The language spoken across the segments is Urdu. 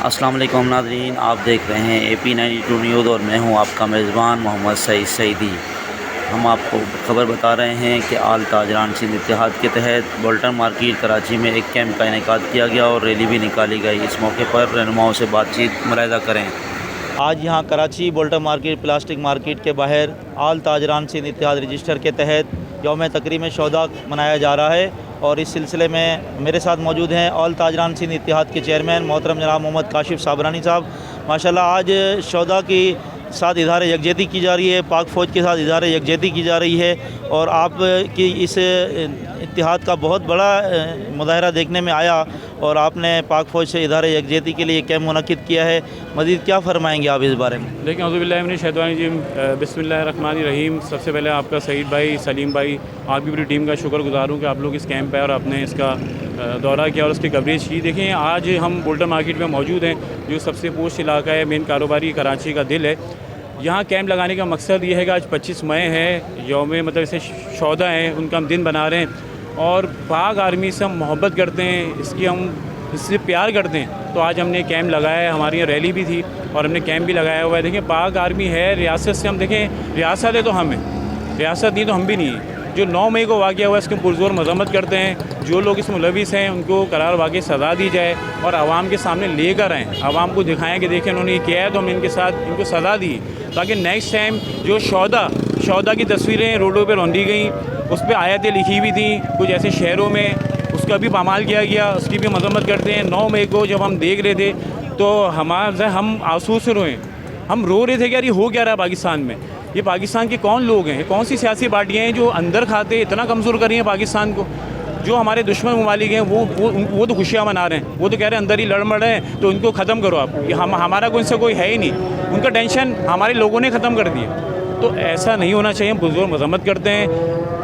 السلام علیکم ناظرین، آپ دیکھ رہے ہیں AP92 نیوز اور میں ہوں آپ کا میزبان محمد سعید سعیدی۔ ہم آپ کو خبر بتا رہے ہیں کہ آل تاجران سندھ اتحاد کے تحت بولٹن مارکیٹ کراچی میں ایک کیمپ کا انعقاد کیا گیا اور ریلی بھی نکالی گئی۔ اس موقع پر رہنماؤں سے بات چیت ملاحظہ کریں۔ آج یہاں Karachi Bolton market plastic market کے باہر آل تاجران سندھ اتحاد رجسٹر کے تحت یوم تکریم شہداء منایا جا رہا ہے، اور اس سلسلے میں میرے ساتھ موجود ہیں آل تاجران سندھ اتحاد کے چیئرمین محترم جناب محمد کاشف صابرانی صاحب۔ ماشاءاللہ آج شہداء کی ساتھ اظہار یکجہتی کی جا رہی ہے، پاک فوج کے ساتھ اظہار یکجہتی کی جا رہی ہے، اور آپ کی اس اتحاد کا بہت بڑا مظاہرہ دیکھنے میں آیا اور آپ نے پاک فوج سے اظہار یکجہتی کے لیے کیمپ منعقد کیا ہے۔ مزید کیا فرمائیں گے آپ اس بارے میں؟ دیکھیں، اعوذ باللہ من الشیطان الرجیم، بسم اللہ الرحمن الرحیم۔ سب سے پہلے آپ کا سعید بھائی، سلیم بھائی، آپ کی پوری ٹیم کا شکر گزار ہوں کہ آپ لوگ اس کیمپ پہ اور آپ نے اس کا دورہ کیا اور اس کی کوریج کی۔ دیکھیں، آج ہم بولٹن مارکیٹ میں موجود ہیں، جو سب سے پوش علاقہ ہے، مین کاروباری کراچی کا دل ہے۔ یہاں کیمپ لگانے کا مقصد یہ ہے کہ آج 25 مئی ہے، یوم مطلب اسے شہداء ہیں، ان کا ہم دن بنا رہے ہیں، اور پاک آرمی سے ہم محبت کرتے ہیں، اس سے پیار کرتے ہیں۔ تو آج ہم نے کیمپ لگایا ہے، ہماری یہاں ریلی بھی تھی اور ہم نے کیمپ بھی لگایا ہوا ہے۔ دیکھیں، پاک آرمی ہے، ریاست سے ہم دیکھیں، ریاست ہے تو ہم ہیں، ریاست نہیں تو ہم بھی نہیں ہیں۔ جو 9 مئی کو واقعہ ہوا ہے، اس کی پرزور مذمت کرتے ہیں۔ جو لوگ اس ملوث ہیں ان کو قرار واقعی سزا دی جائے اور عوام کے سامنے لے کر آئیں، عوام کو دکھائیں کہ دیکھیں انہوں نے یہ کیا ہے تو ہم نے ان کے ساتھ ان کو سزا دی، تاکہ نیکسٹ ٹائم جو شہداء کی تصویریں روڈوں پہ رونڈی گئیں، اس پہ آیتیں لکھی ہوئی تھیں کچھ ایسے شہروں میں، اس کا بھی پامال کیا گیا، اس کی بھی مذمت کرتے ہیں۔ 9 مئی کو جب ہم دیکھ رہے تھے تو ہم آنسو سے روئے، ہم رو رہے تھے کہ یار یہ ہو کیا رہا ہے پاکستان میں، یہ پاکستان کے کون لوگ ہیں، یہ کون سی سیاسی پارٹیاں ہیں جو اندر کھاتے اتنا کمزور کر رہی ہیں پاکستان کو۔ جو ہمارے دشمن ممالک ہیں وہ تو خوشیاں منا رہے ہیں، وہ تو کہہ رہے ہیں اندر ہی لڑ مڑ رہے ہیں تو ان کو ختم کرو آپ، یہ ہمارا کوئی ان سے کوئی ہے ہی نہیں، ان کا ٹینشن ہمارے لوگوں نے ختم کر دیا۔ تو ایسا نہیں ہونا چاہیے، ہم بزرگ مذمت کرتے ہیں،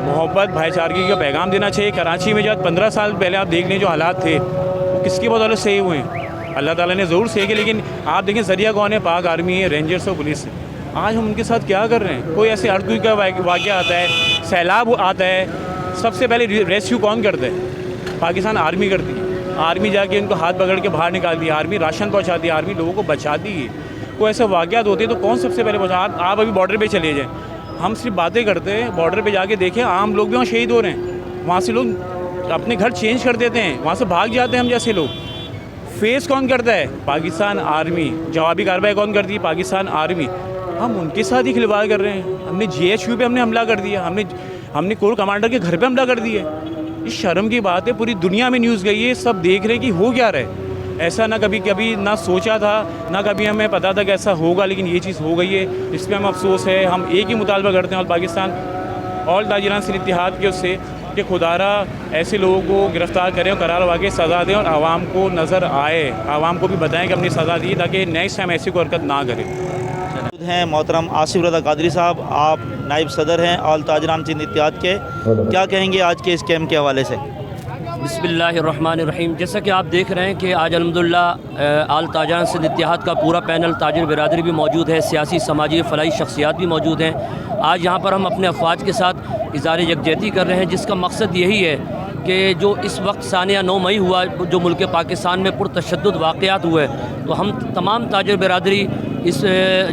محبت بھائی چارگی کا پیغام دینا چاہیے۔ کراچی میں جب 15 سال پہلے آپ دیکھ لیں جو حالات تھے وہ کس کی بدولت صحیح ہوئے ہیں، اللہ تعالیٰ نے ضرور صحیح کیا، لیکن آپ دیکھیں ذریعہ کون ہے، پاک آرمی ہے، رینجرس اور پولیس ہے۔ آج ہم ان کے ساتھ کیا کر رہے ہیں؟ کوئی ایسے ارتھ کا واقعہ آتا ہے، سیلاب آتا ہے، سب سے پہلے ریسکیو کون کرتا ہے؟ پاکستان آرمی کرتی ہے، آرمی جا کے ان کو ہاتھ پکڑ کے باہر نکالتی ہے، آرمی راشن پہنچاتی ہے، آرمی لوگوں کو بچاتی ہے۔ کوئی ایسے واقعات ہوتے ہیں تو کون سب سے پہلے پہنچا؟ آپ ابھی بارڈر پہ چلے جائیں، ہم صرف باتیں کرتے ہیں، بارڈر پہ جا کے دیکھیں عام لوگ بھی وہاں شہید ہو رہے ہیں، وہاں سے لوگ اپنے گھر چینج کر دیتے ہیں، وہاں سے بھاگ جاتے ہیں ہم جیسے لوگ۔ فیس کون کرتا ہے؟ پاکستان آرمی۔ جوابی کارروائی کون کرتی ہے؟ پاکستان آرمی۔ ہم ان کے ساتھ ہی کھلواڑ کر رہے ہیں، ہم نے GHQ پہ ہم نے حملہ کر دیا، ہم نے کور کمانڈر کے گھر پہ حملہ کر دیا۔ یہ شرم کی بات ہے، پوری دنیا میں نیوز گئی ہے، سب دیکھ رہے کہ ہو کیا رہا ہے۔ ایسا نہ کبھی نہ سوچا تھا، نہ کبھی ہمیں پتا تھا کہ ایسا ہوگا، لیکن یہ چیز ہو گئی ہے، اس پہ ہم افسوس ہے۔ ہم ایک ہی مطالبہ کرتے ہیں پاکستان آل تاجران سندھ اتحاد کے اس سے کہ خدا را ایسے لوگوں کو گرفتار کریں اور قرار واقعی سزا دیں، اور عوام کو نظر آئے، عوام کو بھی بتائیں کہ ہم نے سزا دی تاکہ نیکسٹ ٹائم ایسی کوئی حرکت نہ کرے۔ ہیں محترم آصف رضا قادری صاحب، آپ نائب صدر ہیں آل تاجران سندھ اتحاد کے، کیا کہیں گے آج کے اس کیمپ کے حوالے سے؟ بسم اللہ الرحمن الرحیم۔ جیسا کہ آپ دیکھ رہے ہیں کہ آج الحمدللہ آل تاجران سندھ اتحاد کا پورا پینل، تاجر برادری بھی موجود ہے، سیاسی سماجی فلاحی شخصیات بھی موجود ہیں۔ آج یہاں پر ہم اپنے افواج کے ساتھ اظہار یکجہتی کر رہے ہیں، جس کا مقصد یہی ہے کہ جو اس وقت ثانیہ 9 مئی ہوا، جو ملک پاکستان میں پرتشدد واقعات ہوئے، تو ہم تمام تاجر برادری اس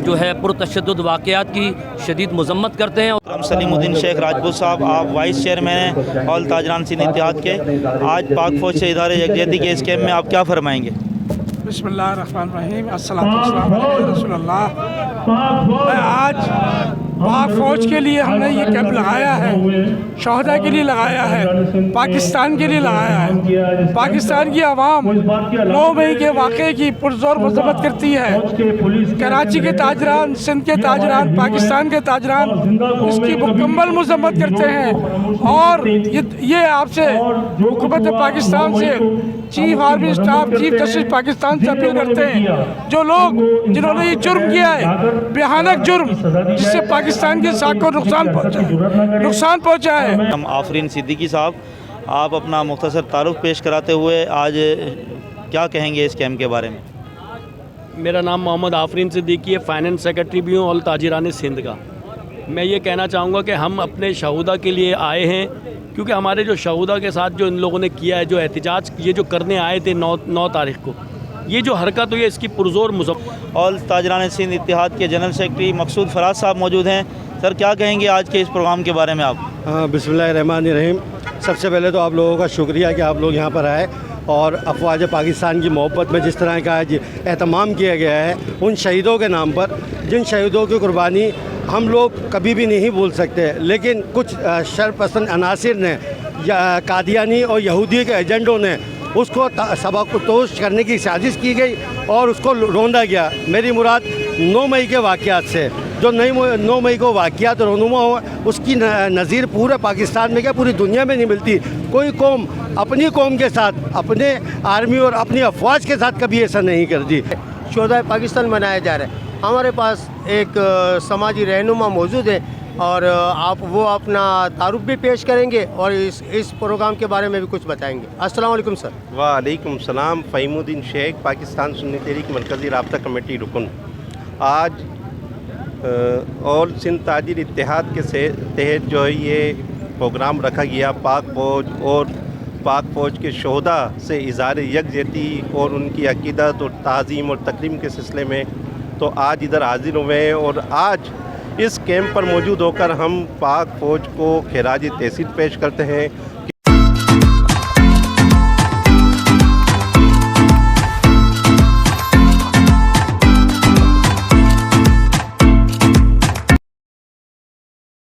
جو ہے پرتشدد واقعات کی شدید مذمت کرتے ہیں۔ سلیم الدین شیخ راجپوت صاحب، آپ وائس چیئرمین ہیں آل تاجران سندھ اتحاد کے، آج پاک فوج سے اظہار یکجہتی کے اس کیمپ میں آپ کیا فرمائیں گے؟ بسم اللہ الرحمن الرحیم، الصلاۃ والسلام علی رسول اللہ۔ میں آج پاک فوج کے لیے ہم نے یہ کیمپ لگایا ہے، شہداء کے لیے لگایا ہے، پاکستان کے لیے لگایا ہے۔ پاکستان کی عوام 9 مئی کے واقعے کی پرزور مذمت کرتی ہے۔ کراچی کے تاجران، سندھ کے تاجران، پاکستان کے تاجران اس کی مکمل مذمت کرتے ہیں، اور یہ آپ سے حکومت پاکستان سے، chief army staff, chief justice Pakistan سے اپیل کرتے ہیں، جو لوگ جنہوں نے یہ جرم کیا ہے، بھیانک جرم جس سے پاکستان کے ساکھ کو نقصان پہنچا ہے۔ ہم آفرین صدیقی صاحب، آپ اپنا مختصر تعارف پیش کراتے ہوئے آج کیا کہیں گے اس کیمپ کے بارے میں؟ میرا نام محمد آفرین صدیقی ہے، فائننس سیکرٹری بھی ہوں آل تاجران سندھ کا۔ میں یہ کہنا چاہوں گا کہ ہم اپنے شہداء کے لیے آئے ہیں، کیونکہ ہمارے جو شہداء کے ساتھ جو ان لوگوں نے کیا ہے، جو احتجاج یہ جو کرنے آئے تھے 9 تاریخ کو، یہ جو حرکت ہوئی ہے اس کی پرزور اور تاجران سندھ اتحاد کے جنرل سیکرٹری مقصود فراز صاحب موجود ہیں. سر کیا کہیں گے آج کے اس پروگرام کے بارے میں آپ؟ بسم اللہ الرحمن الرحیم. سب سے پہلے تو آپ لوگوں کا شکریہ کہ آپ لوگ یہاں پر آئے اور افواج پاکستان کی محبت میں جس طرح کا اہتمام کیا گیا ہے ان شہیدوں کے نام پر، جن شہیدوں کی قربانی ہم لوگ کبھی بھی نہیں بھول سکتے، لیکن کچھ شرپسند عناصر نے یا قادیانی اور یہودی کے ایجنٹوں نے اس کو سبکدوش کرنے کی سازش کی گئی اور اس کو روندا گیا. میری مراد 9 مئی کے واقعات سے، جو 9 مئی کو واقعات رونما ہو اس کی نظیر پورے پاکستان میں کیا پوری دنیا میں نہیں ملتی. کوئی قوم اپنی قوم کے ساتھ، اپنے آرمی اور اپنی افواج کے ساتھ کبھی ایسا نہیں کرتی. شہدائے پاکستان منایا جا رہا ہے. ہمارے پاس ایک سماجی رہنما موجود ہے اور وہ اپنا تعارف بھی پیش کریں گے اور اس پروگرام کے بارے میں بھی کچھ بتائیں گے. السلام علیکم سر. وعلیکم السلام. فہیم الدین شیخ، پاکستان سنی تحریک مرکزی رابطہ کمیٹی رکن. آج آل سندھ تاجر اتحاد کے تحت جو ہے یہ پروگرام رکھا گیا پاک فوج اور پاک فوج کے شہداء سے اظہار یکجہتی اور ان کی عقیدت اور تعظیم اور تکریم کے سلسلے میں. تو آج ادھر حاضر ہوئے ہیں اور آج اس کیمپ پر موجود ہو کر ہم پاک فوج کو خراج تحسین پیش کرتے ہیں.